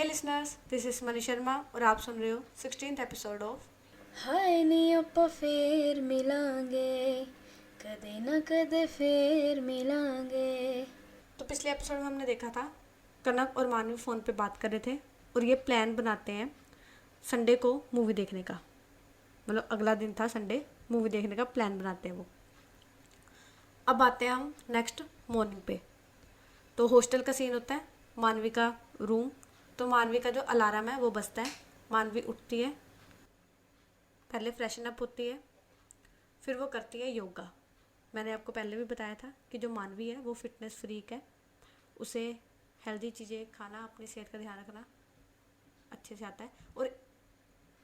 Hey listeners, this is Mani Sharma और आप सुन रहे हो 16th एपिसोड ऑफ ਹਾਏ ਨੀ ਆਪਾਂ ਫੇਰ ਮਿਲਾਂਗੇ ਕਦੇ ਨਾ ਕਦੇ ਫੇਰ ਮਿਲਾਂਗੇ। तो पिछले एपिसोड में हमने देखा था कनक और मानवी फ़ोन पे बात कर रहे थे और ये प्लान बनाते हैं संडे को मूवी देखने का। मतलब अगला दिन था संडे, मूवी देखने का प्लान बनाते हैं वो। अब आते हैं हम नेक्स्ट मॉर्निंग पे। तो हॉस्टल का सीन होता है, मानवी का रूम। तो मानवी का जो अलार्म है वो बजता है, मानवी उठती है, पहले फ्रेशन अप होती है, फिर वो करती है योगा। मैंने आपको पहले भी बताया था कि जो मानवी है वो फिटनेस फ्रीक है, उसे हेल्दी चीज़ें खाना, अपनी सेहत का ध्यान रखना अच्छे से आता है। और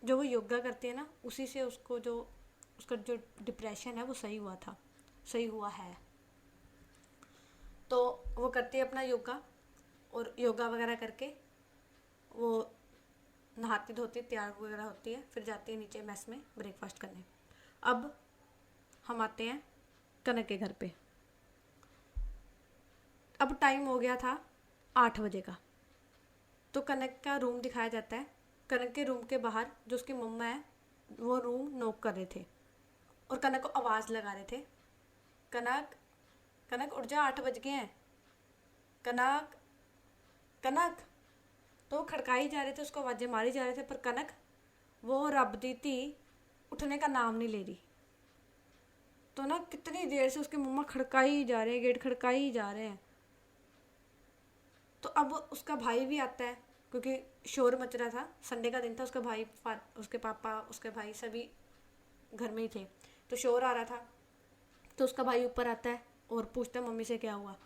जो वो योगा करती है ना, उसी से उसका जो डिप्रेशन है वो सही हुआ है। तो वो करती है अपना योगा, और योगा वगैरह करके वो नहाती धोती तैयार वगैरह होती है, फिर जाती है नीचे मेस में ब्रेकफास्ट करने। अब हम आते हैं कनक के घर पे। अब टाइम हो गया था 8 बजे का। तो कनक का रूम दिखाया जाता है। कनक के रूम के बाहर जो उसकी मम्मा है वो रूम नॉक कर रहे थे और कनक को आवाज़ लगा रहे थे, कनक कनक उठ जा, 8 बज गए हैं, कनक कनक। तो वो खड़काई जा रहे थे, उसको आवाज़ें मारी जा रहे थे, पर कनक वो रब दी थी उठने का नाम नहीं ले रही। तो ना कितनी देर से उसकी मम्मा खड़काई जा रहे हैं, गेट खड़काई जा रहे हैं। तो अब उसका भाई भी आता है, क्योंकि शोर मच रहा था, संडे का दिन था, उसका भाई उसके पापा उसके भाई सभी घर में ही थे, तो शोर आ रहा था। तो उसका भाई ऊपर आता है और पूछता है मम्मी से क्या हुआ।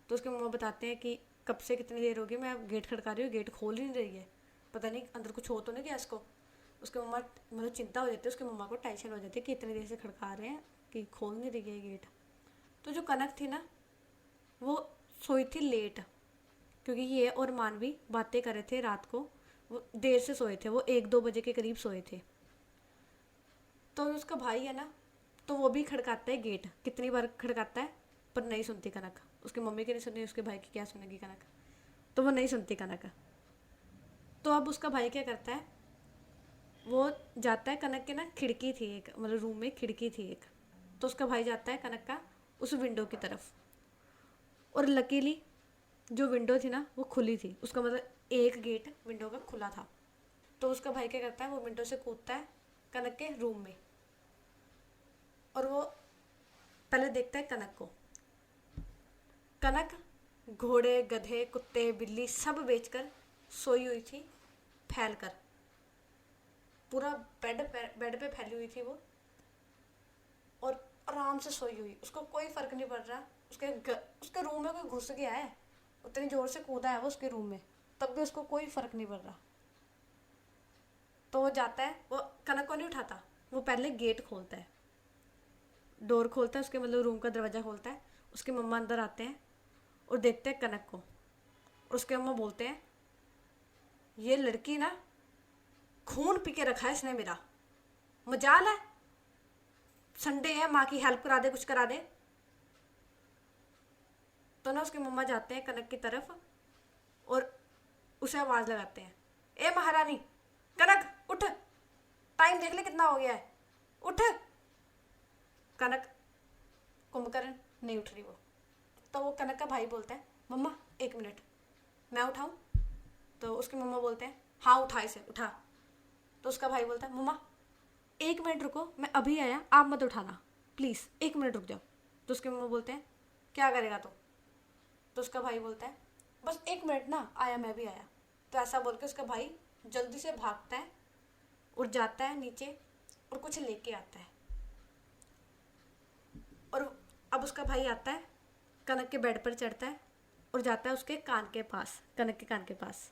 तो उसके मम्मा बताते हैं कि कब से कितनी देर होगी मैं गेट खड़का रही हूँ, गेट खोल ही नहीं रही है, पता नहीं अंदर कुछ हो तो नहीं गया इसको। उसके मम्मा मतलब चिंता हो जाती है, उसके मम्मा को टेंशन हो जाती है कि इतनी देर से खड़का रहे हैं कि खोल नहीं रही है गेट। तो जो कनक थी ना, वो सोई थी लेट, क्योंकि ये और मानवी बातें कर रहे थे रात को। वो देर से सोए थे, वो 1-2 बजे के करीब सोए थे। तो उसका भाई है ना, तो वो भी खड़काता है गेट, कितनी बार खड़काता है, पर नहीं सुनती कनक। उसकी मम्मी की नहीं सुनी, उसके भाई की क्या सुनेगी कनक, तो वो नहीं सुनती कनक। तो अब उसका भाई क्या करता है, वो जाता है, कनक के ना खिड़की थी एक, मतलब रूम में खिड़की थी एक, तो उसका भाई जाता है कनक का उस विंडो की तरफ, और लकीली जो विंडो थी ना वो खुली थी, उसका मतलब एक गेट विंडो का खुला था। तो उसका भाई क्या करता है, वो विंडो से कूदता है कनक के रूम में, और वो पहले देखता है कनक को। कनक घोड़े गधे कुत्ते बिल्ली सब बेचकर सोई हुई थी, फैल कर, पूरा बेड पे फैली हुई थी वो, और आराम से सोई हुई, उसको कोई फर्क नहीं पड़ रहा। उसके रूम में कोई घुस गया है, उतनी जोर से कूदा है वो उसके रूम में, तब भी उसको कोई फर्क नहीं पड़ रहा। तो वो जाता है, वो कनक को नहीं उठाता, वो पहले गेट खोलता है, डोर खोलता है, उसके मतलब रूम का दरवाज़ा खोलता है। उसके मम्मा अंदर आते हैं और देखते हैं कनक को, और उसके मम्मा बोलते हैं, ये लड़की ना खून पी के रखा है इसने मेरा, मजाल है, संडे है, माँ की हेल्प करा दे, कुछ करा दे। तो ना उसके मम्मा जाते हैं कनक की तरफ और उसे आवाज़ लगाते हैं, ए महारानी कनक उठ, टाइम देख ले कितना हो गया है, उठ। कनक कुंभकर्ण नहीं उठ रही वो। तो वो कनक का भाई बोलता है, मम्मा 1 मिनट मैं उठाऊं। तो उसकी मम्मा बोलते हैं, हाँ उठा इसे उठा। तो उसका भाई बोलता है, मम्मा 1 मिनट रुको, मैं अभी आया, आप मत उठाना प्लीज़, 1 मिनट रुक जाओ। तो उसके मम्मा बोलते हैं, क्या करेगा तो उसका भाई बोलता है, बस 1 मिनट ना, आया, मैं भी आया। तो ऐसा बोल के उसका भाई जल्दी से भागता है और जाता है नीचे और कुछ लेके आता है। और अब उसका भाई आता है, कनक के बेड पर चढ़ता है और जाता है उसके कान के पास, कनक के कान के पास,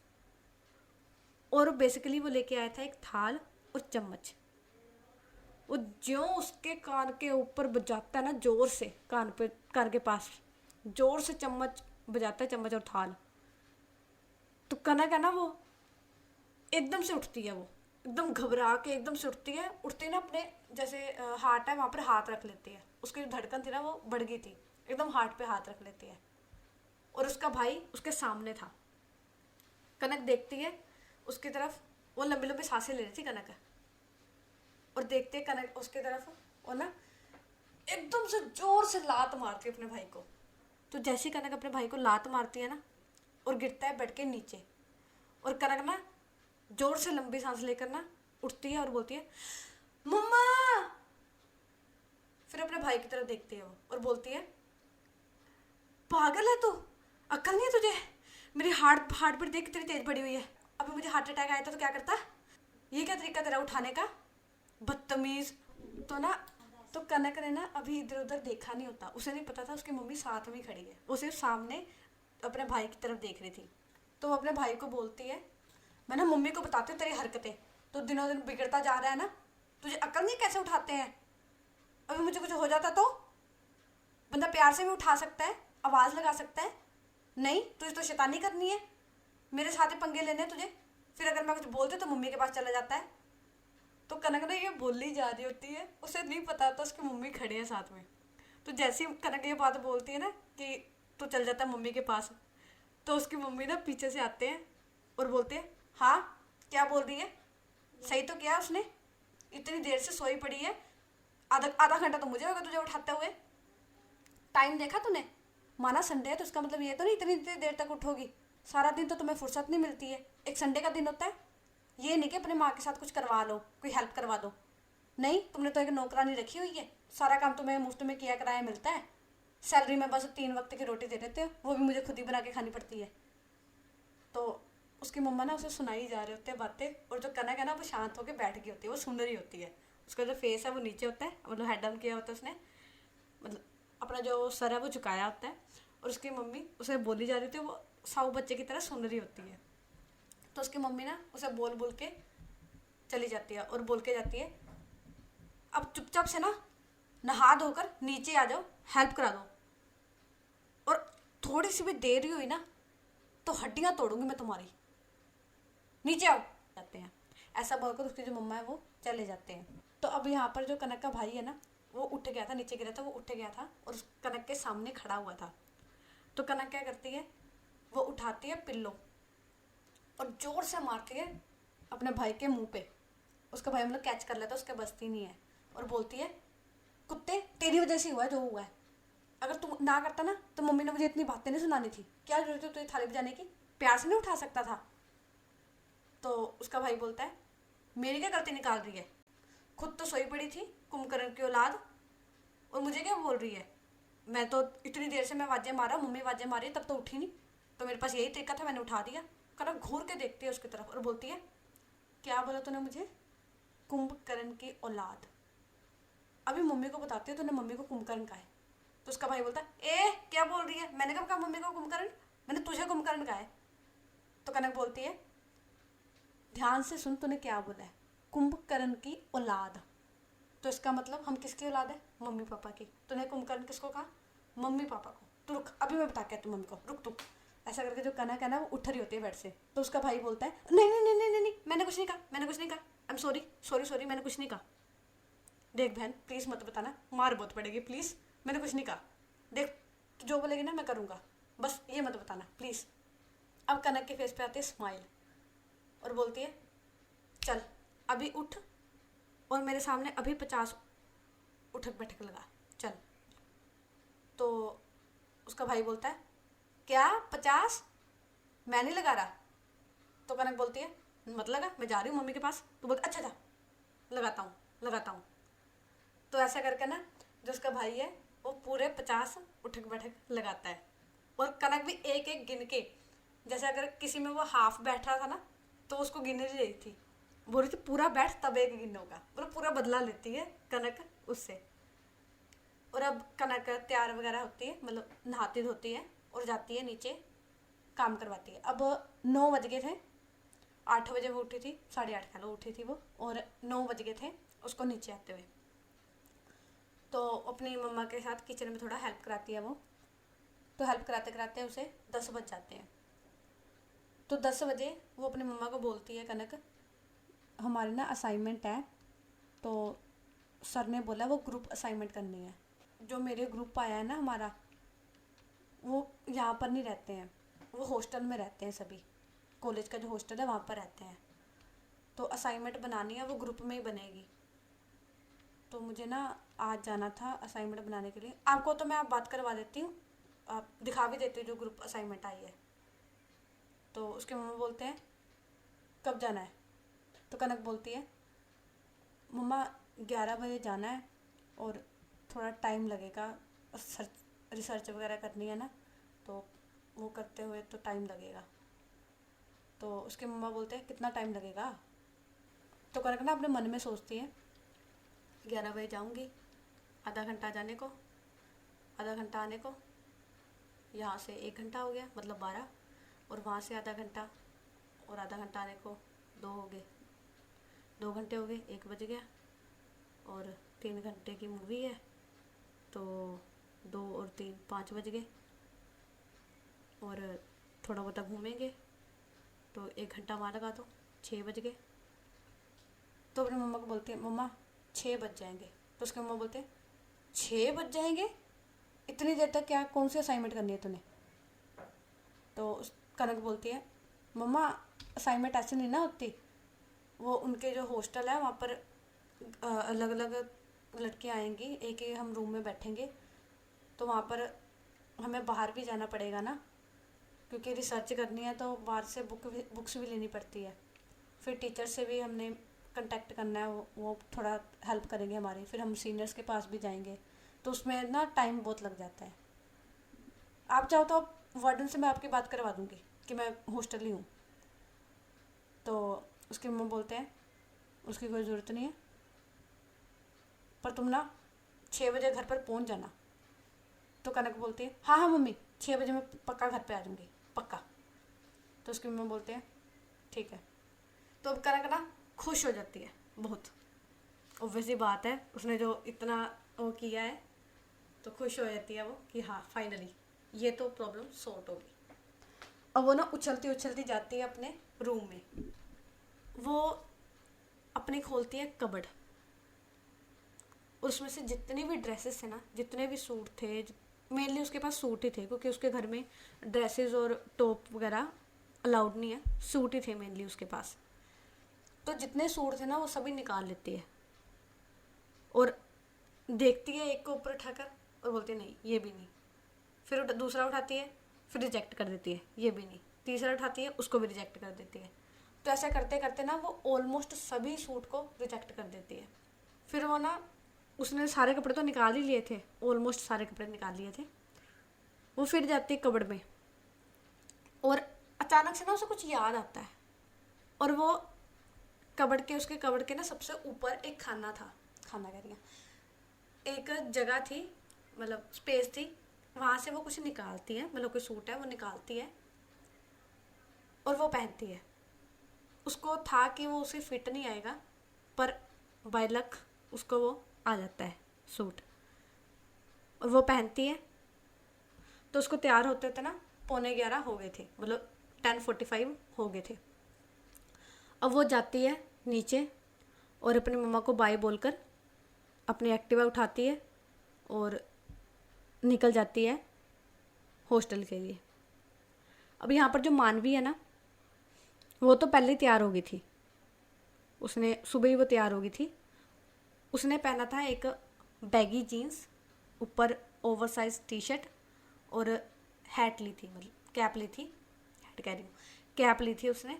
और बेसिकली वो लेके आया था एक थाल और चम्मच। वो ज्यों उसके कान के ऊपर बजाता है ना, जोर से कान के पास जोर से चम्मच बजाता है, चम्मच और थाल। तो कनक है ना, वो एकदम से उठती है, वो एकदम घबरा के एकदम से उठती है, उठती ना अपने जैसे हार्ट है वहाँ पर हाथ रख लेती है, उसकी जो धड़कन थी ना वो बढ़ गई थी, एकदम हार्ट पे हाथ रख लेती है। और उसका भाई उसके सामने था, कनक देखती है उसकी तरफ, वो लंबी लंबी सांसें ले रही थी कनक, और देखते कनक उसकी तरफ, और ना एकदम से जोर से लात मारती है अपने भाई को। तो जैसे ही कनक अपने भाई को लात मारती है ना, और गिरता है बेड के नीचे, और कनक ना जोर से लंबी सांस लेकर ना उठती है और बोलती है मम्मा। फिर अपने भाई की तरफ देखती है वो और बोलती है पागल है तू, अक्ल नहीं है तुझे, मेरी हार्ट बीट देख कितनी तेज बढ़ी हुई है, अभी मुझे हार्ट अटैक आया था तो क्या करता, ये क्या तरीका तेरा उठाने का, बदतमीज। तो ना तो कनक ने ना अभी इधर उधर देखा नहीं होता, उसे नहीं पता था उसकी मम्मी साथ में ही खड़ी है, वो सिर्फ सामने अपने भाई की तरफ देख रही थी। तो वो अपने भाई को बोलती है मैं ना मम्मी को बताती हूँ तेरी हरकतें, तो दिनों दिन बिगड़ता जा रहा है ना, तुझे अक्ल नहीं कैसे उठाते हैं, अभी मुझे कुछ हो जाता तो, बंदा प्यार से भी उठा सकता है, आवाज़ लगा सकता है, नहीं तुझे तो शैतानी करनी है, मेरे साथ ही पंगे लेने तुझे, फिर अगर मैं कुछ बोलती तो मम्मी के पास चला जाता है। तो कनक ने ये बोली जा रही होती है, उसे नहीं पता था उसकी मम्मी खड़े हैं साथ में। तो जैसे ही कनक ये बात बोलती है ना कि तू चल जाता है मम्मी के पास, तो उसकी मम्मी ना पीछे से आते हैं और बोलते हैं हाँ क्या बोल रही है, सही तो किया उसने, इतनी देर से सोई पड़ी है, आधा आधा घंटा तो मुझे होगा तुझे उठाते हुए, टाइम देखा तूने, माना संडे है तो उसका मतलब ये तो नहीं इतनी देर तक उठोगी, सारा दिन तो तुम्हें फुर्सत नहीं मिलती है, एक संडे का दिन होता है, ये नहीं कि अपने माँ के साथ कुछ करवा लो, कोई हेल्प करवा दो, नहीं तुमने तो एक नौकरानी रखी हुई है, सारा काम तुम्हें मुफ्त में किया कराया मिलता है, सैलरी में बस 3 वक्त की रोटी दे देते हो, वो भी मुझे खुद ही बना के खानी पड़ती है। तो उसकी मम्मा ना उसे सुनाई जा रहे होते हैं बातें, और जो कनक है ना वो शांत होकर बैठ गई होती है, वो सुन रही होती है, उसका जो फेस है वो नीचे होता है, मतलब हेड डाउन किया होता है उसने, मतलब अपना जो सर है वो झुकाया होता है, और उसकी मम्मी उसे बोली जा रही होती है, वो साउ बच्चे की तरह सुन रही होती है। तो उसकी मम्मी ना उसे बोल बोल के चली जाती है और बोल के जाती है अब चुपचाप से ना नहा धोकर नीचे आ जाओ, हेल्प करा दो, और थोड़ी सी भी देरी हुई ना तो हड्डियां तोड़ूंगी मैं तुम्हारी, नीचे आओ। जाते हैं, ऐसा बोलकर उसकी जो मम्मा है वो चले जाते हैं। तो अब यहाँ पर जो कनक का भाई है ना वो उठ गया था, नीचे गिरा था, वो उठ गया था और उस कनक के सामने खड़ा हुआ था। तो कनक क्या करती है, वो उठाती है पिल्लो और जोर से मारती है अपने भाई के मुंह पे, उसका भाई मतलब कैच कर लेता है, उसके बसती नहीं है, और बोलती है कुत्ते तेरी वजह से हुआ है जो हुआ है, अगर तू ना करता ना तो मम्मी ने मुझे इतनी बातें नहीं सुनानी थी, क्या जरूरत है तुझे थाली बजाने की, प्यार से नहीं उठा सकता था। तो उसका भाई बोलता है मेरी क्या गलती निकाल रही है, खुद तो सोई पड़ी थी कुंभकर्ण की औलाद, और मुझे क्या बोल रही है, मैं तो इतनी देर से मैं वाजें मारा, मम्मी वाजें मारी तब तो उठी नहीं, तो मेरे पास यही तरीका था मैंने उठा दिया। कनक घूर के देखती है उसकी तरफ और बोलती है क्या बोला तूने मुझे, कुंभकर्ण की औलाद, अभी मम्मी को बताती है तूने मम्मी को कुंभकर्ण कहा है। तो उसका भाई बोलता है ए क्या बोल रही है, मैंने कब कहा मम्मी को कुंभकर्ण, मैंने तुझे कुंभकर्ण कहा है। तो कनक बोलती है ध्यान से सुन तूने क्या बोला है, कुंभकर्ण की औलाद, तो इसका मतलब हम किसकी औलाद है, मम्मी पापा की। तूने कुंभकर्ण किसको कहा, मम्मी पापा को। तू रुक अभी मैं बता के तू मम्मी को, रुक तू। ऐसा करके जो कनक है ना वो उठ रही होती है बेड से, तो उसका भाई बोलता है नहीं नहीं नहीं नहीं नहीं, नहीं मैंने कुछ नहीं कहा, मैंने कुछ नहीं कहा, I am sorry sorry sorry, मैंने कुछ नहीं कहा, देख बहन प्लीज़ मत बताना, मार बहुत पड़ेगी प्लीज़, मैंने कुछ नहीं कहा, देख तू जो बोलेगी ना मैं करूँगा, बस ये मत बताना प्लीज़। अब कनक के फेस पे आती है स्माइल और बोलती है चल अभी उठ और मेरे सामने अभी 50 उठक बैठक लगा चल। तो उसका भाई बोलता है क्या 50, मैं नहीं लगा रहा। तो कनक बोलती है मत लगा, मैं जा रही हूँ मम्मी के पास। तो बोलता अच्छा था लगाता हूँ लगाता हूँ। तो ऐसा करके ना जो उसका भाई है वो पूरे 50 उठक बैठक लगाता है, और कनक भी एक एक गिन के, जैसे अगर किसी में वो हाफ बैठ रहा था ना तो उसको गिन रही थी, बोल रही थी पूरा बैठ तब एक गिन होगा, मतलब पूरा बदला लेती है कनक उससे। और अब कनक तैयार वगैरह होती है, मतलब नहाती धोती है और जाती है नीचे काम करवाती है। अब 9 बज गए थे, 8 बजे वो उठी थी, 8:30 कह लो उठी थी वो, और 9 बज गए थे उसको नीचे आते हुए। तो अपनी मम्मा के साथ किचन में थोड़ा हेल्प कराती है वो, तो हेल्प कराते कराते उसे 10 बज जाते हैं। तो 10 बजे वो अपनी मम्मा को बोलती है कनक हमारी ना असाइनमेंट है, तो सर ने बोला वो ग्रुप असाइनमेंट करनी है, जो मेरे ग्रुप आया है ना हमारा, वो यहाँ पर नहीं रहते हैं, वो हॉस्टल में रहते हैं सभी, कॉलेज का जो हॉस्टल है वहाँ पर रहते हैं। तो असाइनमेंट बनानी है, वो ग्रुप में ही बनेगी। तो मुझे ना आज जाना था असाइनमेंट बनाने के लिए। आपको तो मैं आप बात करवा देती हूँ, आप दिखा भी देती हूँ जो ग्रुप असाइनमेंट आई है। तो उसके मम्मा बोलते हैं कब जाना है? तो कनक बोलती है मम्मा 11 बजे जाना है और थोड़ा टाइम लगेगा, रिसर्च वगैरह करनी है ना, तो वो करते हुए तो टाइम लगेगा। तो उसके मम्मा बोलते हैं कितना टाइम लगेगा? तो कनक ना अपने मन में सोचती है 11 बजे जाऊँगी, आधा घंटा जाने को, आधा घंटा आने को, यहाँ से 1 घंटा हो गया मतलब 12, और वहाँ से आधा घंटा और आधा घंटा आने को 2 हो गए, 2 घंटे हो गए, 1 बज गया। और 3 घंटे की मूवी है तो 2 और 3 5 बज गए। और थोड़ा बहुत घूमेंगे तो 1 घंटा वहाँ लगा दो, 6 बज गए। तो अपनी मम्मा को बोलती है मम्मा 6 बज जाएंगे। तो उसके मम्मा बोलते हैं 6 बज जाएंगे, इतनी देर तक क्या कौन सी असाइनमेंट करनी है तूने? तो कनक बोलती है मम्मा असाइनमेंट ऐसे नहीं ना होती, वो उनके जो हॉस्टल है वहाँ पर अलग अलग लड़कियाँ आएंगी, एक ही हम रूम में बैठेंगे, तो वहाँ पर हमें बाहर भी जाना पड़ेगा ना, क्योंकि रिसर्च करनी है तो बाहर से बुक्स भी लेनी पड़ती है। फिर टीचर से भी हमने कांटेक्ट करना है, वो थोड़ा हेल्प करेंगे हमारी, फिर हम सीनियर्स के पास भी जाएंगे, तो उसमें ना टाइम बहुत लग जाता है। आप चाहो तो वार्डन से मैं आपकी बात करवा दूँगी कि मैं हॉस्टल ही हूँ। तो उसके मम्मा बोलते हैं उसकी कोई ज़रूरत नहीं है, पर तुम ना 6 बजे घर पर पहुँच जाना। तो कनक बोलती है हाँ हाँ मम्मी 6 बजे मैं पक्का घर पे आ जाऊँगी, पक्का। तो उसकी मम्मा बोलते हैं ठीक है। तो अब कनक ना खुश हो जाती है बहुत, ऑब्वियसली बात है, उसने जो इतना वो किया है तो खुश हो जाती है वो कि हाँ फाइनली ये तो प्रॉब्लम सॉर्ट होगी। अब वो ना उछलती उछलती जाती है अपने रूम में। वो अपनी खोलती है कबर्ड, उसमें से जितने भी ड्रेसेस थे ना, जितने भी सूट थे, मेनली उसके पास सूट ही थे क्योंकि उसके घर में ड्रेसेस और टॉप वगैरह अलाउड नहीं है, सूट ही थे मेनली उसके पास। तो जितने सूट थे ना वो सभी निकाल लेती है और देखती है एक को ऊपर उठाकर और बोलती है नहीं ये भी नहीं, फिर दूसरा उठाती है, फिर रिजेक्ट कर देती है, ये भी नहीं, तीसरा उठाती है, उसको भी रिजेक्ट कर देती है। तो ऐसा करते करते ना वो ऑलमोस्ट सभी सूट को रिजेक्ट कर देती है। फिर वो ना उसने सारे कपड़े तो निकाल ही लिए थे, ऑलमोस्ट सारे कपड़े निकाल लिए थे। वो फिर जाती है कबर्ड में और अचानक से ना उसे कुछ याद आता है, और वो उसके कबर्ड के ना सबसे ऊपर एक खाना था, खाना कह रही हूँ, एक जगह थी, मतलब स्पेस थी, वहाँ से वो कुछ निकालती है, मतलब कोई सूट है वो निकालती है और वो पहनती है। उसको था कि वो उसे फिट नहीं आएगा, पर बाय लक उसको वो आ जाता है सूट, और वो पहनती है। तो उसको तैयार होते थे ना 11:45 हो गए थे, मतलब 10:45 हो गए थे। अब वो जाती है नीचे और अपनी मम्मा को बाय बोलकर अपनी एक्टिवा उठाती है और निकल जाती है हॉस्टल के लिए। अब यहाँ पर जो मानवी है ना, वो तो पहले ही तैयार हो गई थी, उसने सुबह ही वो तैयार हो गई थी। उसने पहना था एक बैगी जीन्स, ऊपर ओवरसाइज टी शर्ट और हैट ली थी, मतलब कैप ली थी, हैट कह रही हूँ, कैप ली थी उसने।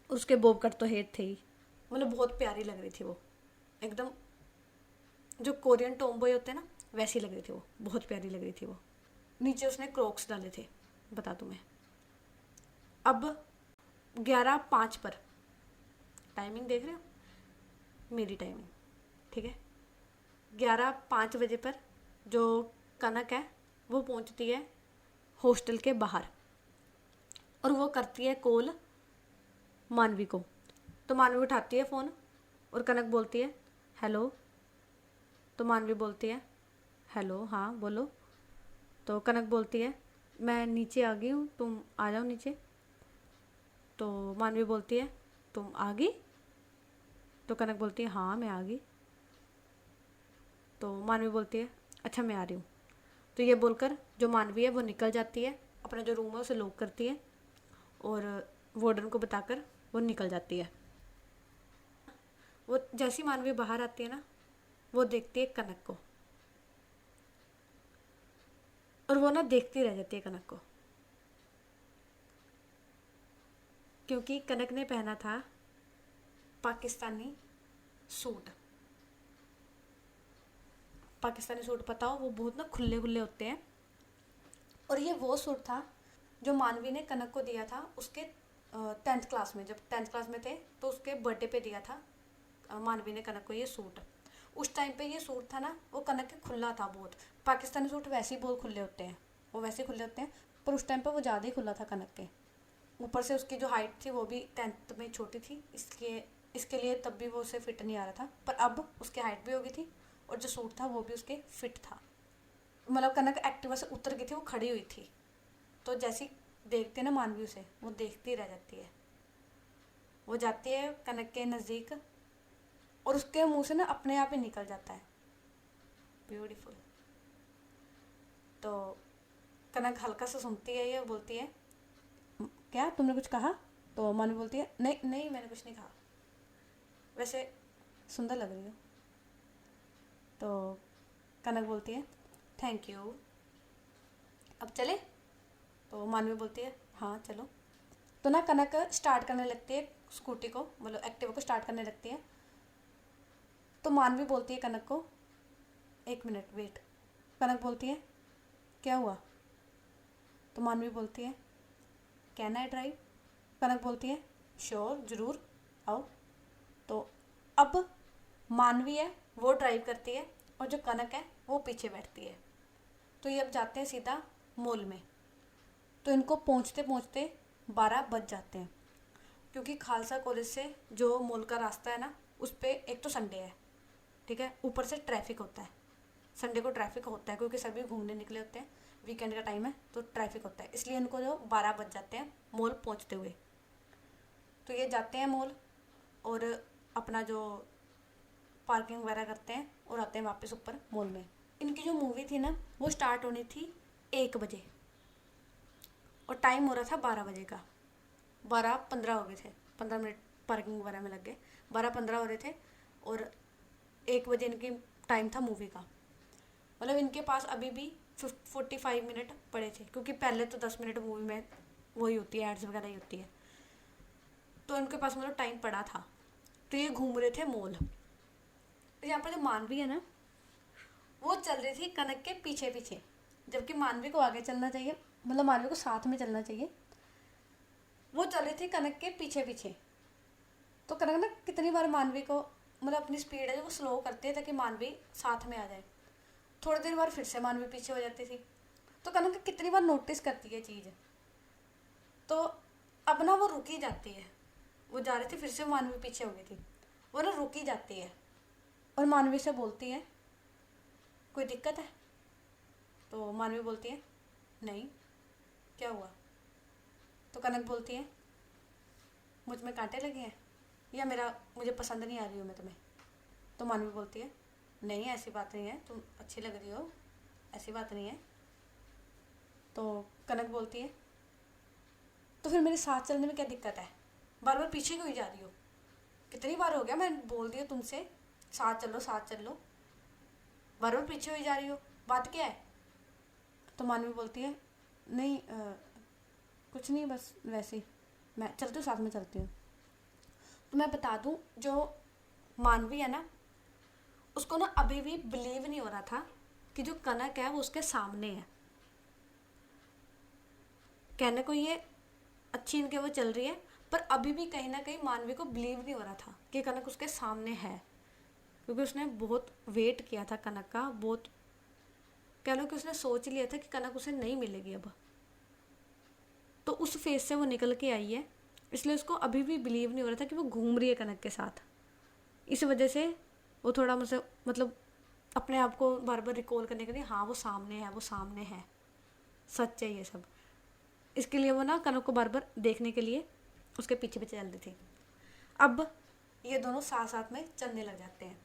उसके बॉब कट तो हेड थे ही, मतलब बहुत प्यारी लग रही थी वो, एकदम जो कोरियन टॉम्बॉय होते हैं ना वैसी लग रही थी वो, बहुत प्यारी लग रही थी वो। नीचे उसने क्रॉक्स डाले थे, बता दूँ मैं। अब 11:05 पर, टाइमिंग देख रहे हो मेरी टाइमिंग, ठीक है, 11:05 पर जो कनक है वो पहुंचती है हॉस्टल के बाहर और वो करती है कॉल मानवी को। तो मानवी उठाती है फ़ोन और कनक बोलती है हेलो। तो मानवी बोलती है हेलो हाँ बोलो। तो कनक बोलती है मैं नीचे आ गई हूँ, तुम आ जाओ नीचे। तो मानवी बोलती है तुम आ गई? तो कनक बोलती है हाँ मैं आ गई। तो मानवी बोलती है अच्छा मैं आ रही हूँ। तो ये बोलकर जो मानवी है वो निकल जाती है, अपना जो रूम है उसे लॉक करती है और वार्डन को बताकर वो निकल जाती है। वो जैसी मानवी बाहर आती है ना, वो देखती है कनक को, और वो ना देखती रह जाती है कनक को, क्योंकि कनक ने पहना था पाकिस्तानी सूट। पाकिस्तानी सूट पता हो, वो बहुत ना खुले खुले होते हैं, और ये वो सूट था जो मानवी ने कनक को दिया था उसके 10th क्लास में। जब 10th क्लास में थे तो उसके बर्थडे पे दिया था मानवी ने कनक को ये सूट। उस टाइम पे ये सूट था ना, वो कनक के खुला था बहुत। पाकिस्तानी सूट वैसे ही बहुत खुले होते हैं, वो वैसे ही खुले होते हैं, पर उस टाइम पे वो ज़्यादा ही खुला था कनक के। ऊपर से उसकी जो हाइट थी वो भी 10th में छोटी थी, इसके लिए तब भी वो उसे फिट नहीं आ रहा था, पर अब उसकी हाइट भी हो गई थी और जो सूट था वो भी उसके फिट था। मतलब कनक एक्टिवा से उतर गई थी, वो खड़ी हुई थी, तो जैसी देखते ना मानवी उसे, वो देखती रह जाती है। वो जाती है कनक के नज़दीक और उसके मुंह से ना अपने आप ही निकल जाता है ब्यूटीफुल। तो कनक हल्का सा सुनती है, ये बोलती है क्या तुमने कुछ कहा? तो मानवी बोलती है नहीं नहीं मैंने कुछ नहीं कहा, वैसे सुंदर लग रही हो। तो कनक बोलती है थैंक यू, अब चले? तो मानवी बोलती है हाँ चलो। तो ना कनक स्टार्ट करने लगती है स्कूटी को, मतलब एक्टिवा को स्टार्ट करने लगती है। तो मानवी बोलती है कनक को 1 मिनट वेट। कनक बोलती है क्या हुआ? तो मानवी बोलती है कैन आई ड्राइव? कनक बोलती है श्योर ज़रूर आओ। तो अब मानवी है वो ड्राइव करती है और जो कनक है वो पीछे बैठती है। तो ये अब जाते हैं सीधा मॉल में। तो इनको पहुंचते पहुंचते 12 बज जाते हैं, क्योंकि खालसा कॉलेज से जो मॉल का रास्ता है ना, उस पर एक तो संडे है, ठीक है, ऊपर से ट्रैफिक होता है। संडे को ट्रैफिक होता है क्योंकि सभी घूमने निकले होते हैं, वीकेंड का टाइम है तो ट्रैफिक होता है, इसलिए इनको जो 12 बज जाते हैं मॉल पहुंचते हुए। तो ये जाते हैं मॉल और अपना जो पार्किंग वगैरह करते हैं और आते हैं वापस ऊपर मॉल में। इनकी जो मूवी थी ना, वो स्टार्ट होनी थी 1 बजे और टाइम हो रहा था 12 बजे का। 12:15 हो गए थे, 15 मिनट पार्किंग वगैरह में लग गए, 12:15 हो रहे थे और 1 बजे इनकी टाइम था मूवी का। मतलब इनके पास अभी भी 45 मिनट पड़े थे, क्योंकि पहले तो 10 मिनट मूवी में वही होती है, एड्स वगैरह ही होती है, तो इनके पास मतलब टाइम पड़ा था। तो ये घूम रहे थे मॉल। तो यहाँ पर जो मानवी है ना, वो चल रही थी कनक के पीछे पीछे, जबकि मानवी को आगे चलना चाहिए, मतलब मानवी को साथ में चलना चाहिए। वो चल रही थी कनक के पीछे पीछे। तो कनक ना कितनी बार मानवी को, मतलब अपनी स्पीड है जो वो स्लो करती है ताकि मानवी साथ में आ जाए। थोड़ी देर बाद फिर से मानवी पीछे हो जाती थी। तो कनक कितनी बार नोटिस करती है चीज़, तो अब ना वो रुकी जाती है। वो जा रही थी, फिर से मानवी पीछे हो गई थी, वो ना रुकी जाती है और मानवी से बोलती है कोई दिक्कत है? तो मानवी बोलती है नहीं, क्या हुआ? तो कनक बोलती है मुझ में कांटे लगे हैं या मुझे पसंद नहीं आ रही हो मैं तुम्हें? तो मानवी बोलती है नहीं ऐसी बात नहीं है, तुम अच्छी लग रही हो, ऐसी बात नहीं है। तो कनक बोलती है तो फिर मेरे साथ चलने में क्या दिक्कत है? बार बार पीछे क्यों जा रही हो? कितनी बार हो गया मैं बोल दी तुमसे साथ चलो साथ चलो, बार बार पीछे हुई जा रही हो, बात क्या है? तो मानवी बोलती है नहीं कुछ नहीं, बस वैसे ही, मैं चलती हूँ, साथ में चलती हूँ। तो मैं बता दूँ, जो मानवी है ना, उसको ना अभी भी बिलीव नहीं हो रहा था कि जो कनक है वो उसके सामने है। कहने को ये अच्छी इनके वो चल रही है, पर अभी भी कहीं ना कहीं मानवी को बिलीव नहीं हो रहा था कि कनक उसके सामने है, क्योंकि उसने बहुत वेट किया था कनक का, बहुत कह लो कि उसने सोच लिया था कि कनक उसे नहीं मिलेगी अब। तो उस फेज से वो निकल के आई है, इसलिए उसको अभी भी बिलीव नहीं हो रहा था कि वो घूम रही है कनक के साथ। इस वजह से वो थोड़ा मुझसे मतलब अपने आप को बार बार रिकॉल करने के लिए, हाँ वो सामने है, वो सामने है, सच है ये सब। इसके लिए वो ना कनक को बार बार देखने के लिए उसके पीछे पीछे चल रही थी। अब ये दोनों साथ साथ में चलने लग जाते हैं।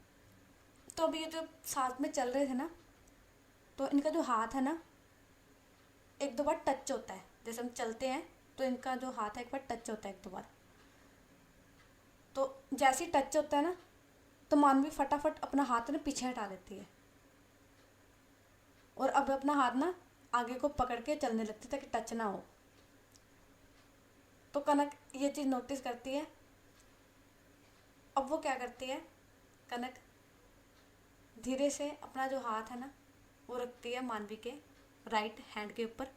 तो अभी ये जो साथ में चल रहे थे ना, तो इनका जो हाथ है ना 1-2 बार टच होता है, जैसे हम चलते हैं तो इनका जो हाथ है एक बार टच होता है, एक दो बार। तो जैसे ही टच होता है ना, तो मानवी फटाफट अपना हाथ ना पीछे हटा लेती है और अब अपना हाथ ना आगे को पकड़ के चलने लगती है ताकि टच ना हो। तो कनक ये चीज़ नोटिस करती है। अब वो क्या करती है, कनक धीरे से अपना जो हाथ है ना वो रखती है मानवी के राइट हैंड के ऊपर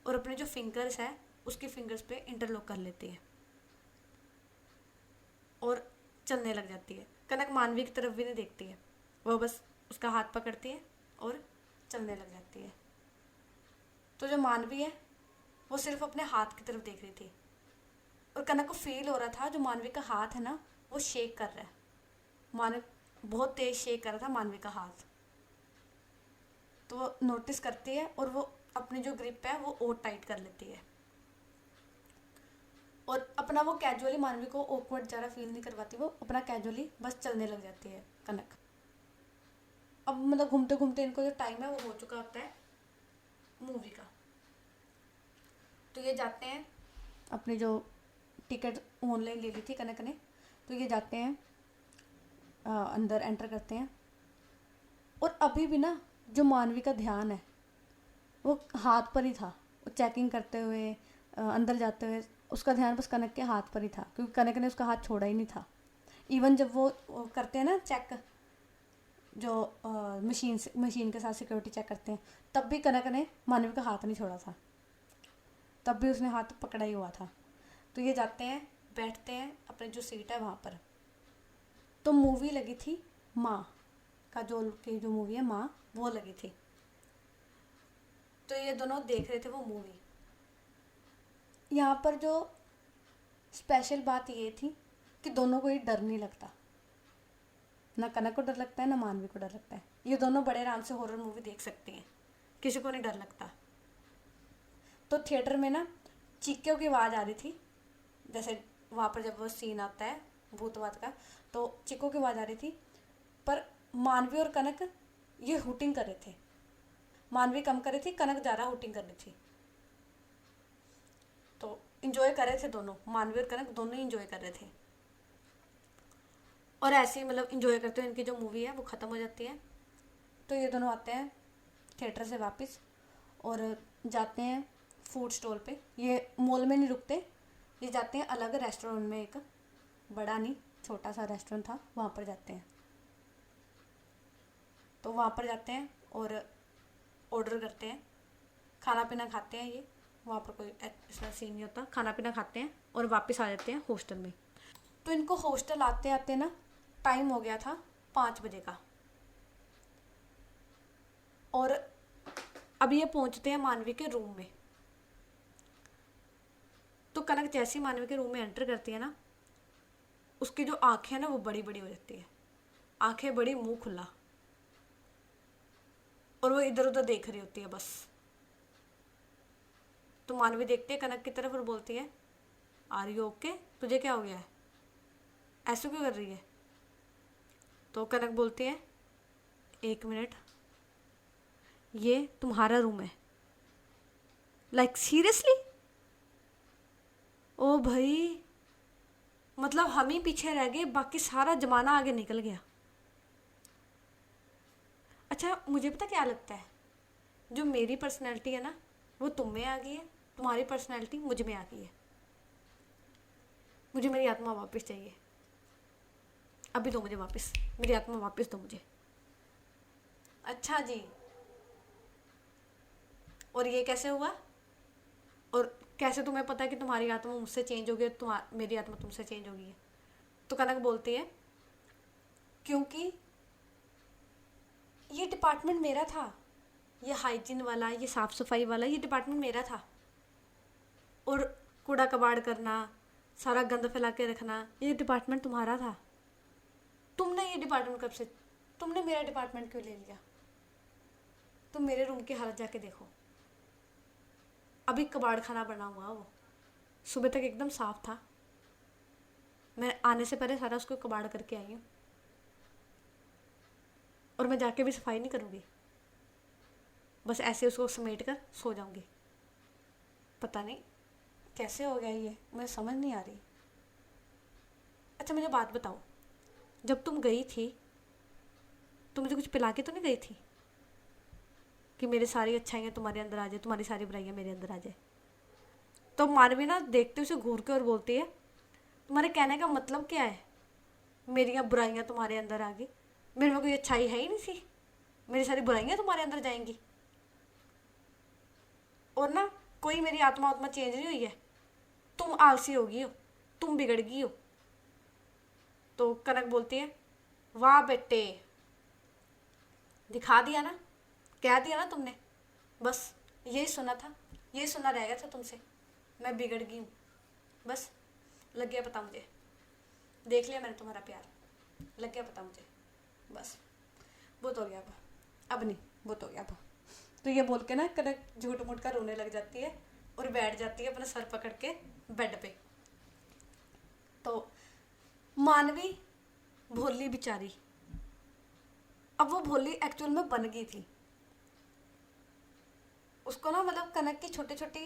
और अपने जो फिंगर्स है उसकी फिंगर्स पे इंटरलॉक कर लेती है और चलने लग जाती है। कनक मानवी की तरफ भी नहीं देखती है, वो बस उसका हाथ पकड़ती है और चलने लग जाती है। तो जो मानवी है वो सिर्फ अपने हाथ की तरफ देख रही थी और कनक को फील हो रहा था जो मानवी का हाथ है ना वो शेक कर रहा है। मानव बहुत तेज शेक कर रहा था मानवी का हाथ। तो वो नोटिस करती है और वो अपनी जो ग्रिप है वो और टाइट कर लेती है और अपना वो कैजुअली मानवी को ऑकवर्ड ज़्यादा फील नहीं करवाती, वो अपना कैजुअली बस चलने लग जाती है कनक। अब मतलब घूमते घूमते इनको जो टाइम है वो हो चुका होता है मूवी का। तो ये जाते हैं, अपनी जो टिकट ऑनलाइन ले ली थी कनक ने, तो ये जाते हैं अंदर एंटर करते हैं। और अभी भी ना जो मानवी का ध्यान है वो हाथ पर ही था। वो चेकिंग करते हुए अंदर जाते हुए उसका ध्यान बस कनक के हाथ पर ही था, क्योंकि कनक ने उसका हाथ छोड़ा ही नहीं था। इवन जब वो करते हैं ना चेक, जो मशीन के साथ सिक्योरिटी चेक करते हैं, तब भी कनक ने मानवी का हाथ नहीं छोड़ा था, तब भी उसने हाथ पकड़ा ही हुआ था। तो ये जाते हैं, बैठते हैं अपने जो सीट है वहाँ पर। तो मूवी लगी थी माँ का, जो मूवी है माँ वो लगी थी। तो ये दोनों देख रहे थे वो मूवी। यहाँ पर जो स्पेशल बात ये थी कि दोनों को ही डर नहीं लगता, ना कनक को डर लगता है ना मानवी को डर लगता है। ये दोनों बड़े आराम से हॉरर मूवी देख सकते हैं, किसी को नहीं डर लगता। तो थिएटर में ना चीखों की आवाज़ आ रही थी, जैसे वहाँ पर जब वो सीन आता है भूतवाद का, तो चीखों की आवाज़ आ रही थी। पर मानवी और कनक ये हुटिंग कर रहे थे। मानवी कम कर रही थी, कनक ज़्यादा हुटिंग कर रही थी। तो इंजॉय कर रहे थे दोनों, मानवी और कनक दोनों ही इंजॉय कर रहे थे। और ऐसे ही मतलब इंजॉय करते हुए इनकी जो मूवी है वो ख़त्म हो जाती है। तो ये दोनों आते हैं थिएटर से वापस और जाते हैं फूड स्टॉल पे। ये मॉल में नहीं रुकते, ये जाते हैं अलग रेस्टोरेंट में, एक बड़ा नहीं छोटा सा रेस्टोरेंट था वहाँ पर जाते हैं। तो वहाँ पर जाते हैं और ऑर्डर करते हैं, खाना पीना खाते हैं। ये वहाँ पर कोई ऐसा सीन नहीं होता, खाना पीना खाते हैं और वापस आ जाते हैं हॉस्टल में। तो इनको हॉस्टल आते आते ना टाइम हो गया था 5 बजे का। और अभी ये पहुँचते हैं मानवी के रूम में। तो कनक जैसे ही मानवी के रूम में एंटर करती है ना, उसकी जो आँखें हैं ना वो बड़ी बड़ी हो जाती है, आंखें बड़ी मुंह खुला, और वो इधर उधर देख रही होती है बस। तो मानवी देखती है कनक की तरफ और बोलती है, आर यू ओके, तुझे क्या हो गया है, ऐसे क्यों कर रही है। तो कनक बोलती है, 1 मिनट, ये तुम्हारा रूम है, लाइक सीरियसली। ओ भाई, मतलब हम ही पीछे रह गए, बाकी सारा जमाना आगे निकल गया। अच्छा मुझे पता क्या लगता है, जो मेरी पर्सनैलिटी है ना वो तुम में आ गई है, तुम्हारी पर्सनैलिटी मुझ में आ गई है। मुझे मेरी आत्मा वापस चाहिए, अभी दो मुझे वापस, मेरी आत्मा वापस दो मुझे। अच्छा जी, और ये कैसे हुआ, और कैसे तुम्हें पता है कि तुम्हारी आत्मा मुझसे चेंज हो गई और मेरी आत्मा तुमसे चेंज हो गई है। तो कनक बोलती है, क्योंकि ये डिपार्टमेंट मेरा था, ये हाइजीन वाला, ये साफ़ सफाई वाला, ये डिपार्टमेंट मेरा था। और कूड़ा कबाड़ करना, सारा गंद फैला के रखना, ये डिपार्टमेंट तुम्हारा था। तुमने ये डिपार्टमेंट कब से, तुमने मेरा डिपार्टमेंट क्यों ले लिया। तुम मेरे रूम की हालत जाके देखो, अभी कबाड़ खाना बना हुआ वो, सुबह तक एकदम साफ था, मैं आने से पहले सारा उसको कबाड़ करके आई हूँ, और मैं जाके भी सफाई नहीं करूँगी, बस ऐसे उसको समेट कर सो जाऊँगी। पता नहीं कैसे हो गया ये, मुझे समझ नहीं आ रही। अच्छा मुझे बात बताओ, जब तुम गई थी तो मुझे कुछ पिला के तो नहीं गई थी कि मेरी सारी अच्छाइयाँ तुम्हारे अंदर आ जाए, तुम्हारी सारी बुराइयाँ मेरे अंदर आ जाए? तो मानवी ना देखते उसे घूर के और बोलती है, तुम्हारे कहने का मतलब क्या है? मेरी यहाँ बुराइयाँ तुम्हारे अंदर आ गई? मेरे में कोई अच्छाई है ही नहीं सी, मेरी सारी बुराइयाँ तुम्हारे अंदर जाएंगी? और ना कोई मेरी आत्मा आत्मा चेंज नहीं हुई है, तुम आलसी हो गई हो, तुम बिगड़ गई हो। तो कनक बोलती है, वाह बेटे, दिखा दिया ना, कह दिया ना तुमने, बस यही सुना था, यही सुना रह गया था तुमसे, मैं बिगड़ गई हूँ। बस लग गया पता मुझे, देख लिया मैंने तुम्हारा प्यार, लग गया पता मुझे, बस बहुत हो गया अब नहीं, बहुत हो गया अब। तो ये बोल के ना कनक झूठ मूठ कर रोने लग जाती है और बैठ जाती है अपना सर पकड़ के बेड पे। तो मानवी भोली बेचारी, अब वो भोली एक्चुअल में बन गई थी। उसको ना मतलब कनक की छोटी छोटी